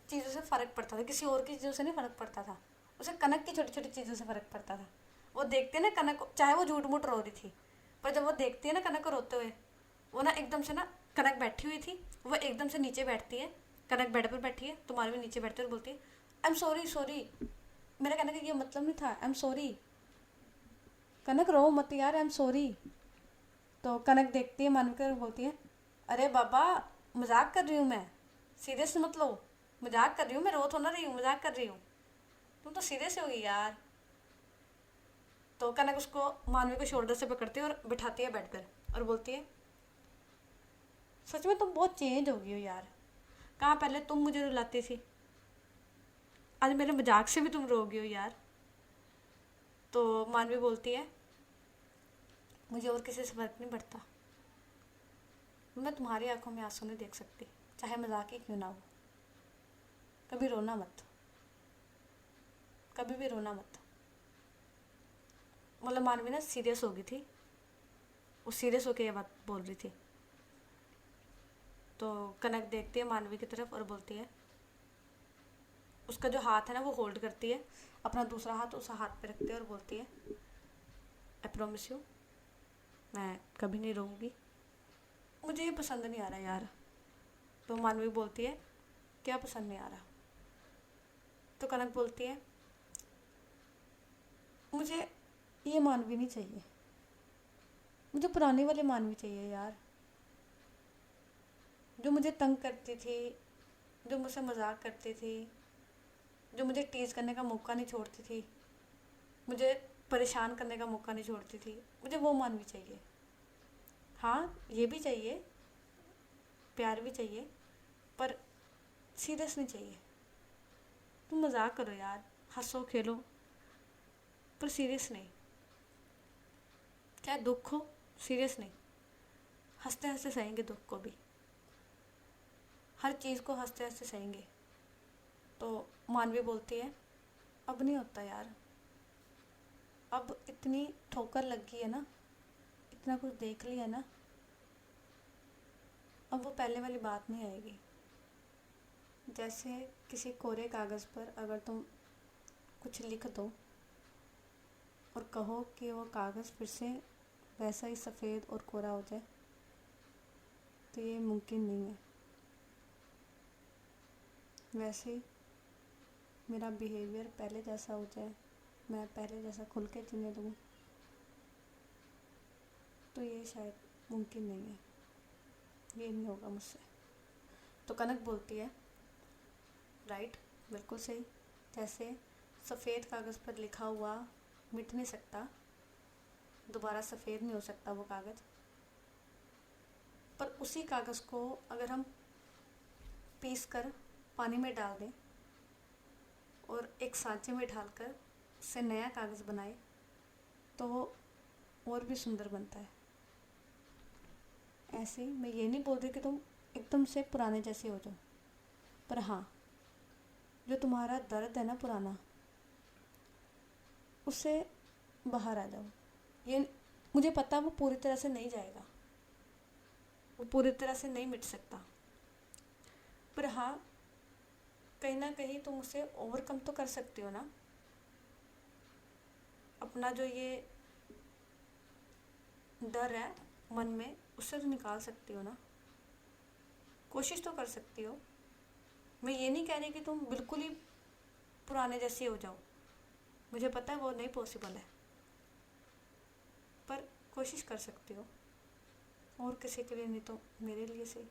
चीज़ों से फ़र्क पड़ता था, किसी और की चीज़ों से नहीं फ़र्क पड़ता था, उसे कनक की छोटी छोटी चीज़ों से फ़र्क पड़ता था। वो देखते ना कनक, चाहे वो झूठ मूठ रो रही थी, पर जब वो देखती है ना कनक को रोते हुए, वो ना एकदम से ना, कनक बैठी हुई थी, वो एकदम से नीचे बैठती है, कनक बेड पर बैठी है, तुम्हारे भी नीचे बैठती है और बोलती है, आई एम सॉरी सॉरी, मेरा कहने का ये मतलब नहीं था, आई एम सॉरी, कनक रो मत यार, आई एम सॉरी। तो कनक देखती है मान कर बोलती है, अरे बाबा मजाक कर रही हूँ मैं, सीरियस मत लो, मजाक कर रही हूँ मैं, रो तो ना रही हूँ, मजाक कर रही हूँ, तुम तो सीरियस हो गई यार। तो कनक उसको, मानवी को शोल्डर से पकड़ती है और बिठाती है बेड पर और बोलती है, सच में तुम बहुत चेंज हो गई हो यार, कहाँ पहले तुम मुझे रुलाती थी, आज मेरे मजाक से भी तुम रो गई हो यार। तो मानवी बोलती है, मुझे और किसी से फर्क नहीं पड़ता, मैं तुम्हारी आंखों में आंसू नहीं देख सकती, चाहे मजाक ही क्यों ना हो, कभी रोना मत, कभी भी रोना मत। मतलब मानवी ना सीरियस हो गई थी, वो सीरियस होकर ये बात बोल रही थी। तो कनक देखती है मानवी की तरफ और बोलती है, उसका जो हाथ है ना वो होल्ड करती है, अपना दूसरा हाथ उस हाथ पे रखती है और बोलती है, आई प्रॉमिस यू, मैं कभी नहीं रोऊंगी, मुझे ये पसंद नहीं आ रहा यार। तो मानवी बोलती है, क्या पसंद नहीं आ रहा? तो कनक बोलती है, मुझे ये मानवी नहीं चाहिए, मुझे पुरानी वाली मानवी चाहिए यार, जो मुझे तंग करती थी, जो मुझसे मजाक करती थी, जो मुझे टीज़ करने का मौका नहीं छोड़ती थी, मुझे परेशान करने का मौका नहीं छोड़ती थी, मुझे वो मानवी चाहिए। हाँ ये भी चाहिए, प्यार भी चाहिए, पर सीरियस नहीं चाहिए। तुम मजाक करो यार, हंसो खेलो, पर सीरियस नहीं, चाहे दुख हो सीरियस नहीं, हंसते हंसते सहेंगे दुख को भी, हर चीज़ को हंसते हंसते सहेंगे। तो मानवी बोलती है, अब नहीं होता यार, अब इतनी ठोकर लग गई है ना, इतना कुछ देख लिया ना, अब वो पहले वाली बात नहीं आएगी। जैसे किसी कोरे कागज़ पर अगर तुम कुछ लिख दो और कहो कि वो कागज़ फिर से वैसा ही सफ़ेद और कोरा हो जाए, तो ये मुमकिन नहीं है। वैसे ही मेरा बिहेवियर पहले जैसा हो जाए, मैं पहले जैसा खुल के जीने लगूँ, तो ये शायद मुमकिन नहीं है, ये नहीं होगा मुझसे। तो कनक बोलती है, राइट, बिल्कुल सही, जैसे सफ़ेद कागज़ पर लिखा हुआ मिट नहीं सकता, दोबारा सफ़ेद नहीं हो सकता वो कागज़, पर उसी कागज़ को अगर हम पीस कर पानी में डाल दें और एक सांचे में ढालकर उससे नया कागज़ बनाए, तो वो और भी सुंदर बनता है। ऐसे ही मैं ये नहीं बोल रही कि तुम एकदम से पुराने जैसे हो जाओ, पर हाँ, जो तुम्हारा दर्द है ना पुराना, उससे बाहर आ जाओ। ये मुझे पता वो पूरी तरह से नहीं जाएगा, वो पूरी तरह से नहीं मिट सकता, पर हाँ कहीं ना कहीं तुम उसे ओवरकम तो कर सकती हो ना, अपना जो ये डर है मन में उससे तो निकाल सकती हो ना, कोशिश तो कर सकती हो। मैं ये नहीं कह रही कि तुम बिल्कुल ही पुराने जैसे हो जाओ, मुझे पता है वो नहीं पॉसिबल है, पर कोशिश कर सकती हो, और किसी के लिए नहीं तो मेरे लिए सही।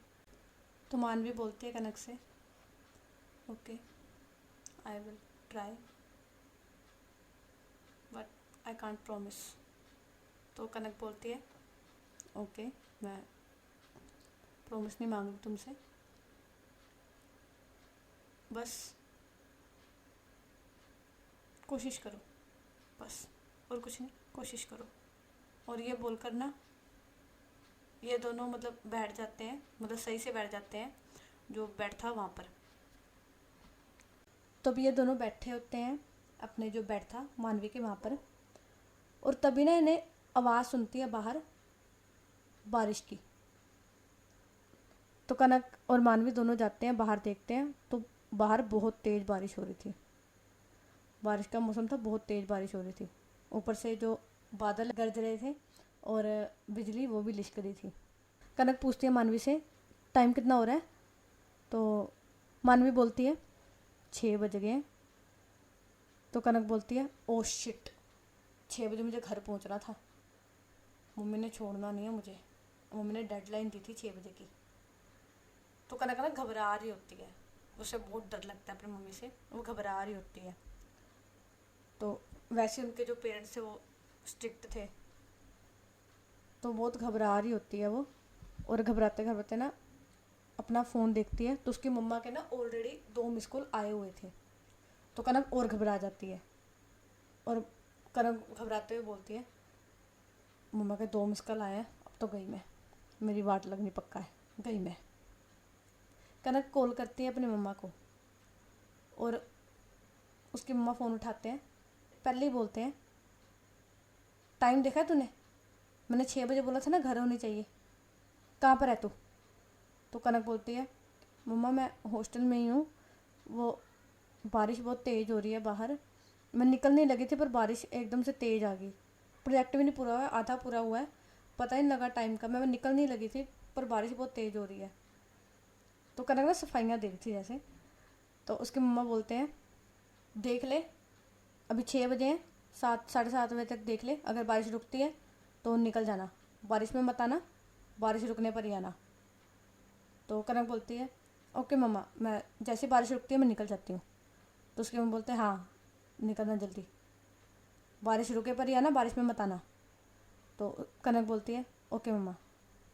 तो मानवी बोलती है कनक से, okay I will try but I can't promise. तो कनक बोलती है ओके, मैं प्रॉमिस नहीं मांग रही तुमसे, बस कोशिश करो, बस और कुछ नहीं, कोशिश करो। और ये बोलकर ना ये दोनों मतलब बैठ जाते हैं, मतलब सही से बैठ जाते हैं जो बेड था वहाँ पर। तब ये दोनों बैठे होते हैं अपने जो बेड था मानवी के वहाँ पर, और तभी ना इन्हें आवाज़ सुनती है बाहर बारिश की। तो कनक और मानवी दोनों जाते हैं बाहर, देखते हैं तो बाहर बहुत तेज़ बारिश हो रही थी, बारिश का मौसम था, बहुत तेज़ बारिश हो रही थी, ऊपर से जो बादल गरज रहे थे और बिजली वो भी लिशक रही थी। कनक पूछती है मानवी से टाइम कितना हो रहा है, तो मानवी बोलती है 6 बज गए हैं। तो कनक बोलती है ओ शिट, 6 बजे मुझे घर पहुंचना था, मम्मी ने छोड़ना नहीं है मुझे, मम्मी ने डेडलाइन दी थी 6 बजे की। तो कनक ना घबरा रही होती है, उसे बहुत डर लगता है अपनी मम्मी से, वो घबरा रही होती है। तो वैसे उनके जो पेरेंट्स थे वो स्ट्रिक्ट थे, तो बहुत घबरा रही होती है वो, और घबराते घबराते ना अपना फ़ोन देखती है तो उसकी मम्मा के ना ऑलरेडी 2 मिस कॉल आए हुए थे। तो कनक और घबरा जाती है, और कनक घबराते हुए बोलती है मम्मा के 2 मिस कॉल आए हैं, अब तो गई मैं, मेरी वाट लगनी पक्का है, गई मैं। कनक कॉल करती है अपनी मम्मा को, और उसकी मम्मा फ़ोन उठाते हैं, पहले ही बोलते हैं टाइम देखा है तूने, मैंने 6 बजे बोला था ना घर होनी चाहिए, कहाँ पर है तू। तो कनक बोलती है मम्मा मैं हॉस्टल में ही हूँ, वो बारिश बहुत तेज़ हो रही है बाहर, मैं निकलने लगी थी पर बारिश एकदम से तेज़ आ गई, प्रोजेक्ट भी नहीं पूरा हुआ है, आधा पूरा हुआ है, पता ही नहीं लगा टाइम का, मैं निकलने लगी थी पर बारिश बहुत तेज़ हो रही है। तो कनक ना सफाइयाँ दे रही थी जैसे। तो उसके मम्मा बोलते हैं देख ले अभी 6 बजे हैं, 7 साढ़े 7 बजे तक देख ले, अगर बारिश रुकती है तो निकल जाना, बारिश में मत आना, बारिश रुकने पर ही आना। तो कनक बोलती है ओके मम्मा, मैं जैसे बारिश रुकती है मैं निकल जाती हूँ। तो उसके मम्मा बोलते हैं हाँ निकलना जल्दी, बारिश रुके पर ही आना, बारिश में मत आना। तो कनक बोलती है ओके मम्मा,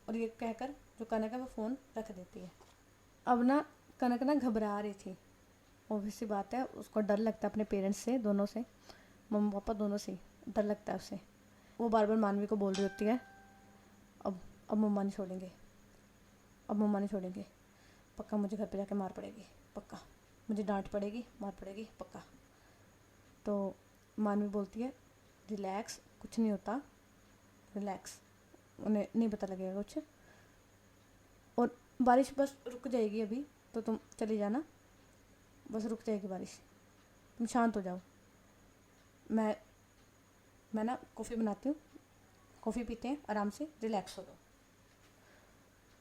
और ये कहकर जो कनक है वो फ़ोन रख देती है। अब ना कनक ना घबरा रही थी, ऑब्वियस सी बात है, उसको डर लगता है अपने पेरेंट्स से, दोनों से, मम्मा पापा दोनों से डर लगता है उसे। वो बार बार मानवी को बोल रही होती है अब मम्मा नहीं छोड़ेंगे, अब मम्मा नहीं छोड़ेंगे, पक्का मुझे घर पे जाके मार पड़ेगी, पक्का मुझे डांट पड़ेगी, मार पड़ेगी पक्का। तो मानवी बोलती है रिलैक्स, कुछ नहीं होता, रिलैक्स, उन्हें नहीं पता लगेगा कुछ, और बारिश बस रुक जाएगी अभी, तो तुम चली जाना, बस रुक जाएगी बारिश, तुम शांत हो जाओ, मैं ना कॉफ़ी बनाती हूँ, कॉफ़ी पीते हैं आराम से, रिलैक्स हो दो।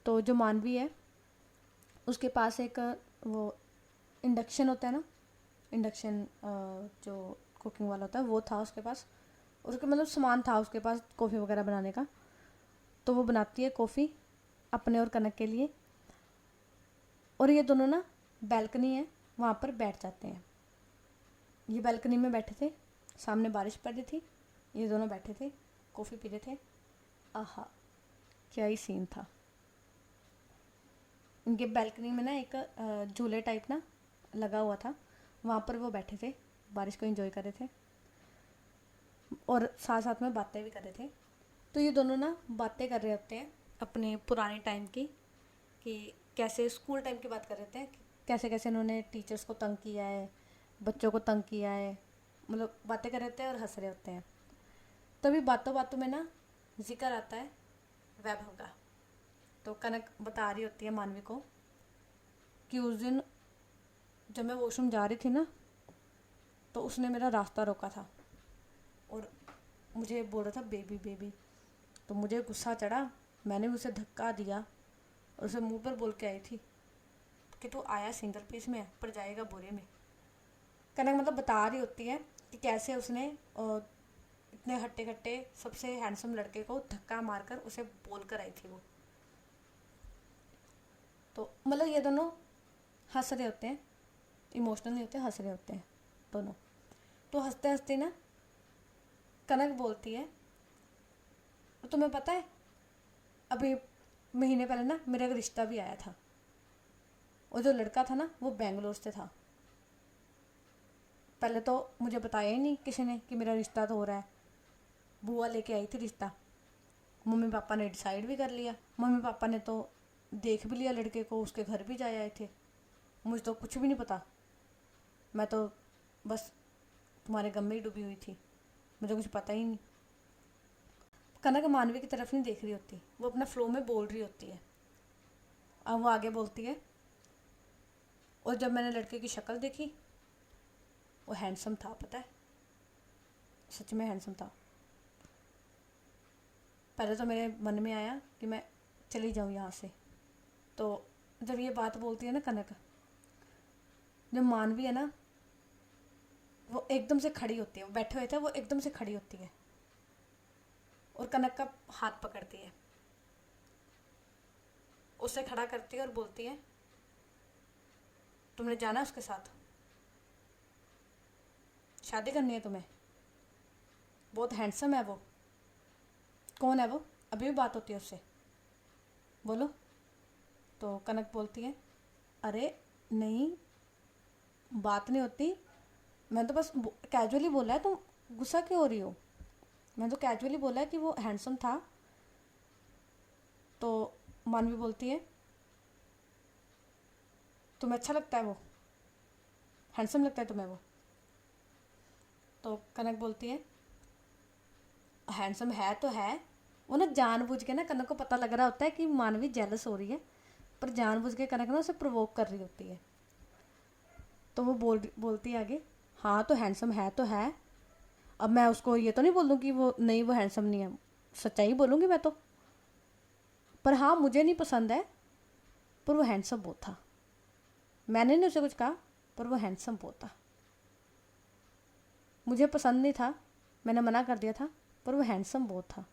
तो जो मानवी है उसके पास एक वो इंडक्शन होता है ना, इंडक्शन जो कुकिंग वाला होता है वो था उसके पास, उसके मतलब सामान था उसके पास कॉफ़ी वगैरह बनाने का। तो वो बनाती है कॉफ़ी अपने और कनक के लिए, और ये दोनों ना बैल्कनी है वहाँ पर बैठ जाते हैं। ये बैल्कनी में बैठे थे, सामने बारिश पड़ रही थी, ये दोनों बैठे थे कॉफ़ी पी रहे थे, आहा क्या ही सीन था। इनके बैल्कनी में ना एक झूले टाइप ना लगा हुआ था, वहाँ पर वो बैठे थे, बारिश को एंजॉय कर रहे थे और साथ साथ में बातें भी कर रहे थे। तो ये दोनों ना बातें कर रहे होते हैं अपने पुराने टाइम की, कि कैसे स्कूल टाइम की बात कर रहे थे, कैसे कैसे इन्होंने टीचर्स को तंग किया है, बच्चों को तंग किया है, मतलब बातें कर रहे होते हैं और हंस रहे होते हैं। तभी बातों बातों में ना जिक्र आता है वैभव का। तो कनक बता रही होती है मानवी को कि उस दिन जब मैं वॉशरूम जा रही थी ना, तो उसने मेरा रास्ता रोका था और मुझे बोल रहा था बेबी बेबी। तो मुझे गुस्सा चढ़ा, मैंने भी उसे धक्का दिया और उसे मुंह पर बोल के आई थी कि तू आया सिंगल पीस में पर जाएगा बोरे में। कनक मतलब बता रही होती है कि कैसे उसने इतने हट्टे कट्टे सबसे हैंडसम लड़के को धक्का मारकर उसे बोल कर आई थी वो। तो मतलब ये दोनों हंस रहे होते हैं, इमोशनल नहीं होते, हंस रहे होते हैं दोनों। तो हंसते हंसते ना कनक बोलती है, तुम्हें पता है अभी महीने पहले ना मेरा एक रिश्ता भी आया था, और जो लड़का था ना वो बेंगलोर से था। पहले तो मुझे बताया ही नहीं किसी ने कि मेरा रिश्ता तो हो रहा है। बुआ लेके आई थी रिश्ता, मम्मी पापा ने डिसाइड भी कर लिया। मम्मी पापा ने तो देख भी लिया लड़के को, उसके घर भी जाए आए थे। मुझे तो कुछ भी नहीं पता, मैं तो बस तुम्हारे गम में ही डूबी हुई थी, मुझे कुछ पता ही नहीं। कनक मानवी की तरफ नहीं देख रही होती, वो अपना फ्लो में बोल रही होती है। अब वो आगे बोलती है, और जब मैंने लड़के की शक्ल देखी वो हैंडसम था, पता है सच में हैंडसम था। पहले तो मेरे मन में आया कि मैं चली जाऊँ यहाँ से। तो जब ये बात बोलती है ना कनक, जब मानवी है ना वो एकदम से खड़ी होती है, वो बैठे हुए थे वो एकदम से खड़ी होती है और कनक का हाथ पकड़ती है, उसे खड़ा करती है और बोलती है तुमने जाना उसके साथ, शादी करनी है तुम्हें, बहुत हैंडसम है वो। कौन है वो? अभी भी बात होती है उससे, बोलो। तो कनक बोलती है, अरे नहीं बात नहीं होती, मैं तो बस कैजुअली बोला है, तुम गुस्सा क्यों हो रही हो? मैं तो कैजुअली बोला है कि वो हैंडसम था। तो मानवी बोलती है, तुम्हें अच्छा लगता है वो, हैंडसम लगता है तुम्हें वो? तो कनक बोलती है, हैंडसम है तो है। वो ना जानबूझ के ना, कनक को पता लग रहा होता है कि मानवी जेलस हो रही है, पर जानबूझ के कनक ना उसे प्रोवोक कर रही होती है। तो वो बोलती है आगे, हाँ तो हैंडसम है तो है। अब मैं उसको ये तो नहीं बोल दूँ कि वो नहीं, वो हैंडसम नहीं है, सच्चाई बोलूँगी मैं तो। पर हाँ मुझे नहीं पसंद है, पर वो हैंडसम बहुत था। मैंने नहीं उसे कुछ कहा, पर वो हैंडसम बहुत था। मुझे पसंद नहीं था, मैंने मना कर दिया था, पर वो हैंडसम बहुत था।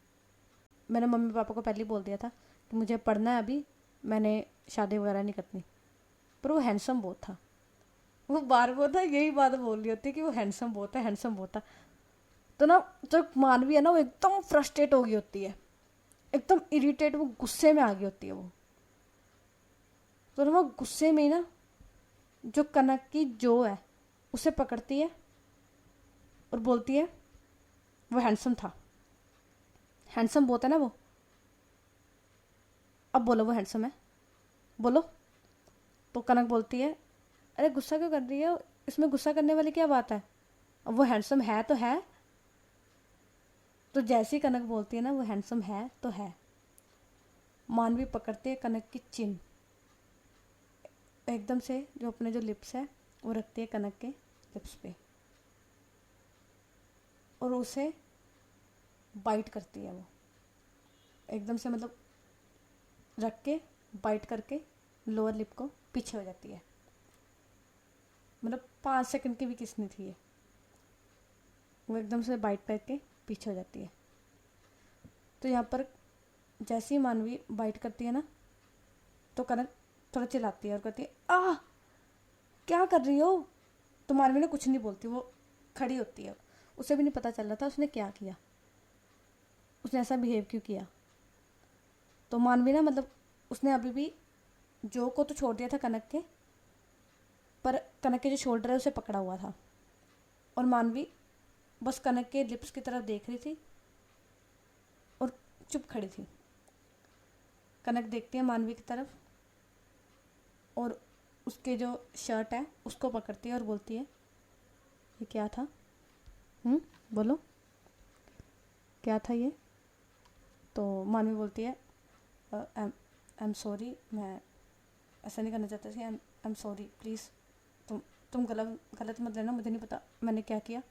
मैंने मम्मी पापा को पहले ही बोल दिया था कि मुझे पढ़ना है अभी, मैंने शादी वगैरह नहीं करनी, पर वो हैंडसम बहुत था। वो बार बार ना यही बात बोल रही होती है कि वो हैंडसम बहुत है, हैंडसम बहुत था। तो ना जो मानवी है ना वो एकदम फ्रस्ट्रेट हो गई होती है, एकदम इरिटेट, वो गुस्से में आ गई होती है वो। तो ना वो गुस्से में ही ना जो कनक की जो है उसे पकड़ती है और बोलती है वो हैंडसम था, हैंडसम बहुत है ना वो, अब बोलो वो हैंडसम है, बोलो। तो कनक बोलती है, अरे गुस्सा क्यों कर रही है, इसमें गुस्सा करने वाली क्या बात है, अब वो हैंडसम है तो है। तो जैसी कनक बोलती है ना वो हैंडसम है तो है, मानवी पकड़ती है कनक की चिन, एकदम से जो अपने जो लिप्स है वो रखती है कनक के लिप्स पे और उसे बाइट करती है वो, एकदम से मतलब रख के बाइट करके लोअर लिप को पीछे हो जाती है। मतलब 5 सेकंड की भी किस नहीं थी ये, वो एकदम से बाइट करके पीछे हो जाती है। तो यहाँ पर जैसी मानवी बाइट करती है ना, तो कनक थोड़ा चिल्लाती है और कहती है, आ क्या कर रही हो? तो मानवी ने कुछ नहीं बोलती, वो खड़ी होती है, उसे भी नहीं पता चल रहा था उसने क्या किया, उसने ऐसा बिहेव क्यों किया। तो मानवी ना मतलब उसने अभी भी जो को तो छोड़ दिया था कनक के, पर कनक के जो शोल्डर है उसे पकड़ा हुआ था और मानवी बस कनक के लिप्स की तरफ देख रही थी और चुप खड़ी थी। कनक देखती है मानवी की तरफ और उसके जो शर्ट है उसको पकड़ती है और बोलती है, ये क्या था? बोलो क्या था ये? तो मानवी बोलती है, आई एम सॉरी, मैं ऐसा नहीं करना चाहता थी, आई एम सॉरी, प्लीज़ तुम तुम गलत गलत मत लेना, मुझे नहीं पता मैंने क्या किया।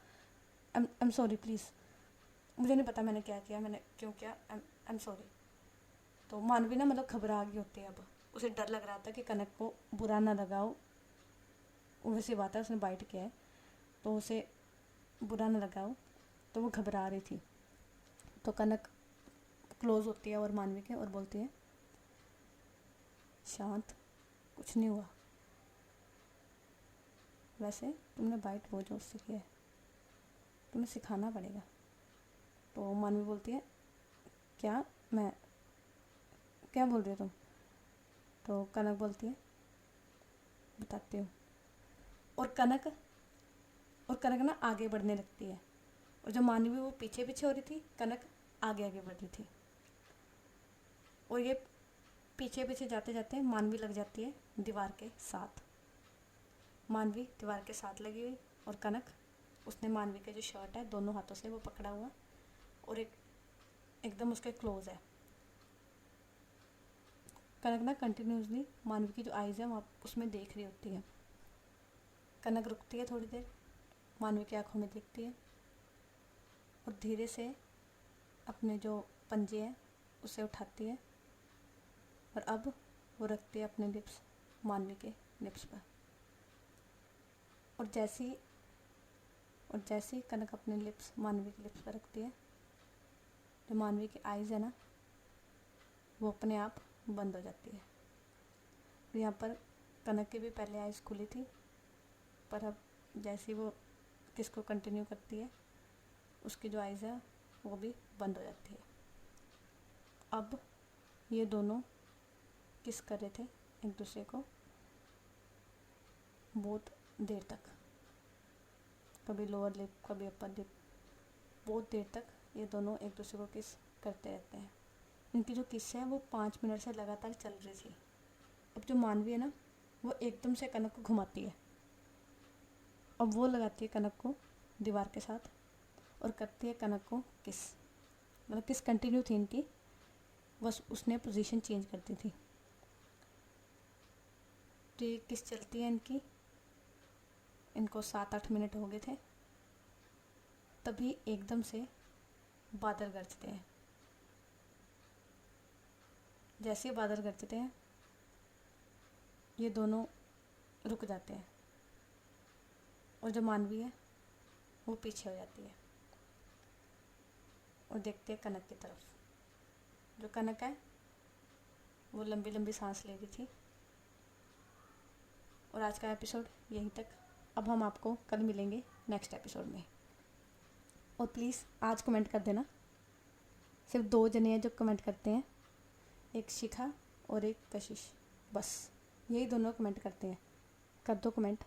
आई एम सॉरी प्लीज़, मुझे नहीं पता मैंने क्या किया, मैंने क्यों किया, आई एम सॉरी। तो मानवी ना मतलब घबरा गई होती है। अब उसे डर लग रहा था कि कनक को बुरा ना लगाओ, वैसी बात है उसने बाइट किया है तो उसे बुरा ना लगाओ, तो वो घबरा रही थी। तो कनक क्लोज होती है और मानवी के और बोलती है, शांत, कुछ नहीं हुआ, वैसे तुमने बाइट बहुत जोर से किया है, तुम्हें सिखाना पड़ेगा। तो मानवी बोलती है, क्या, मैं क्या बोल रही हो तुम? तो कनक बोलती है, बताती हूँ। और कनक ना आगे बढ़ने लगती है, और जो मानवी वो पीछे पीछे हो रही थी, कनक आगे आगे बढ़ रही थी। और ये पीछे पीछे जाते जाते मानवी लग जाती है दीवार के साथ। मानवी दीवार के साथ लगी हुई, और कनक, उसने मानवी के जो शर्ट है दोनों हाथों से वो पकड़ा हुआ, और एकदम उसके क्लोज है। कनक ना कंटिन्यूसली मानवी की जो आइज़ है वहाँ उसमें देख रही होती है। कनक रुकती है थोड़ी देर, मानवी की आंखों में देखती है, और धीरे से अपने जो पंजे हैं उसे उठाती है, और अब वो रखती है अपने लिप्स मानवी के लिप्स पर। और जैसी कनक अपने लिप्स मानवी के लिप्स पर रखती है, जो मानवी की आइज़ है ना वो अपने आप बंद हो जाती है। यहाँ पर कनक की भी पहले आइज़ खुली थी, पर अब जैसी वो किसको कंटिन्यू करती है, उसकी जो आइज़ है वो भी बंद हो जाती है। अब ये दोनों किस कर रहे थे एक दूसरे को बहुत देर तक, कभी लोअर लिप कभी अपर लिप, बहुत देर तक ये दोनों एक दूसरे को किस करते रहते हैं। इनकी जो किस है वो 5 मिनट से लगातार चल रही थी। अब जो मानवी है ना वो एकदम से कनक को घुमाती है, अब वो लगाती है कनक को दीवार के साथ और करती है कनक को किस। मतलब किस कंटिन्यू थी इनकी, बस उसने पोजीशन चेंज कर दी थी। तो ये किस चलती है इनकी, इनको 7-8 मिनट हो गए थे। तभी एकदम से बादल गरजते हैं। जैसे ही बादल गरजते हैं ये दोनों रुक जाते हैं, और जो मानवी है वो पीछे हो जाती है और देखते हैं कनक की तरफ। जो कनक है वो लंबी लंबी सांस ले रही थी। और आज का एपिसोड यहीं तक। अब हम आपको कल मिलेंगे नेक्स्ट एपिसोड में। और प्लीज़ आज कमेंट कर देना, सिर्फ 2 जने हैं जो कमेंट करते हैं, एक शिखा और एक कशिश, बस यही दोनों कमेंट करते हैं। कर दो कमेंट,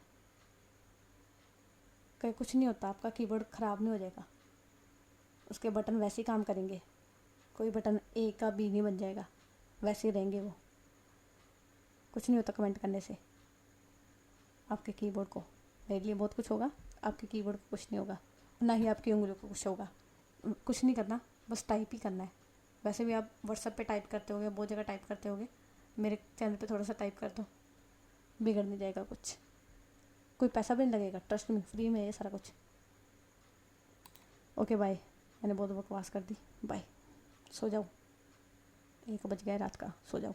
कहीं कुछ नहीं होता, आपका कीबोर्ड ख़राब नहीं हो जाएगा, उसके बटन वैसे ही काम करेंगे, कोई बटन ए का बी नहीं बन जाएगा, वैसे ही रहेंगे वो। कुछ नहीं होता कमेंट करने से आपके कीबोर्ड को, मेरे लिए बहुत कुछ होगा, आपके कीबोर्ड को कुछ नहीं होगा, ना ही आपकी उंगलियों को कुछ होगा। कुछ नहीं करना, बस टाइप ही करना है। वैसे भी आप व्हाट्सएप पे टाइप करते होगे, बहुत जगह टाइप करते होगे, मेरे चैनल पे थोड़ा सा टाइप कर दो, बिगड़ नहीं जाएगा कुछ, कोई पैसा भी नहीं लगेगा, ट्रस्ट में, फ्री में है ये सारा कुछ। ओके बाय, मैंने बहुत बकवास कर दी, बाय, सो जाओ, 1 बज गया रात का, सो जाओ।